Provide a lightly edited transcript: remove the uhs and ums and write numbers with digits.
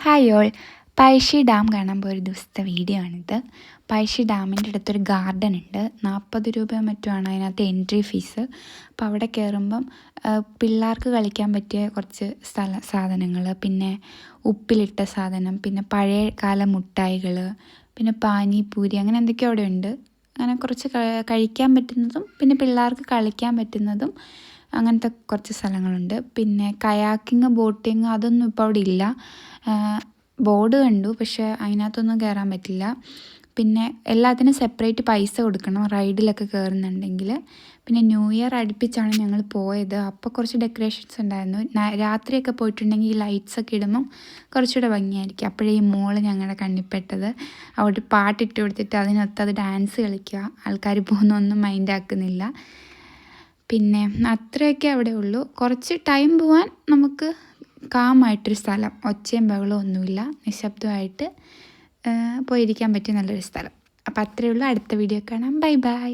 Hi all, Pazhassi dam കാണാൻ പോയൊരു ദിവസത്തെ വീഡിയോ ആണിത്. പഴശ്ശി ഡാമിൻ്റെ അടുത്തൊരു ഗാർഡൻ ഉണ്ട്. 40 രൂപയോ മറ്റോ ആണ് അതിനകത്ത് എൻട്രി ഫീസ്. അപ്പോൾ അവിടെ കയറുമ്പം പിള്ളേർക്ക് കളിക്കാൻ പറ്റിയ കുറച്ച് സാധനങ്ങൾ, പിന്നെ ഉപ്പിലിട്ട സാധനം, പിന്നെ പഴയ കാല മുട്ടായികൾ, പിന്നെ പാനിപൂരി, അങ്ങനെ എന്തൊക്കെയോ അവിടെ ഉണ്ട്. അങ്ങനെ കുറച്ച് കഴിക്കാൻ പറ്റുന്നതും പിന്നെ പിള്ളേർക്ക് കളിക്കാൻ പറ്റുന്നതും അങ്ങനത്തെ കുറച്ച് സ്ഥലങ്ങളുണ്ട്. പിന്നെ കയാക്കിങ്, ബോട്ടിങ് അതൊന്നും ഇപ്പോൾ അവിടെ ഇല്ല. ബോർഡ് കണ്ടു, പക്ഷേ അതിനകത്തൊന്നും കയറാൻ പറ്റില്ല. പിന്നെ എല്ലാത്തിനും സെപ്പറേറ്റ് പൈസ കൊടുക്കണം റൈഡിലൊക്കെ കയറുന്നുണ്ടെങ്കിൽ. പിന്നെ ന്യൂ ഇയർ അടുപ്പിച്ചാണ് ഞങ്ങൾ പോയത്. അപ്പോൾ കുറച്ച് ഡെക്കറേഷൻസ് ഉണ്ടായിരുന്നു. രാത്രിയൊക്കെ പോയിട്ടുണ്ടെങ്കിൽ ഈ ലൈറ്റ്സൊക്കെ ഇടുമ്പം കുറച്ചുകൂടെ ഭംഗിയായിരിക്കും. അപ്പോഴേ ഈ മോള് ഞങ്ങളുടെ കണ്ണിപ്പെട്ടത്. അവിടെ പാട്ടിട്ട് കൊടുത്തിട്ട് അതിനൊത്ത് അത് ഡാൻസ് കളിക്കുക. ആൾക്കാർ പോകുന്നൊന്നും മൈൻഡാക്കുന്നില്ല. പിന്നെ അത്രയൊക്കെ അവിടെ ഉള്ളൂ. കുറച്ച് ടൈം പോകാൻ നമുക്ക് കാമായിട്ടൊരു സ്ഥലം, ഒച്ചയും ബഹളവും ഒന്നുമില്ല, നിശബ്ദമായിട്ട് പോയിരിക്കാൻ പറ്റിയ നല്ലൊരു സ്ഥലം. അപ്പോൾ അത്രയേ ഉള്ളൂ. അടുത്ത വീഡിയോ കാണാം. Bye bye.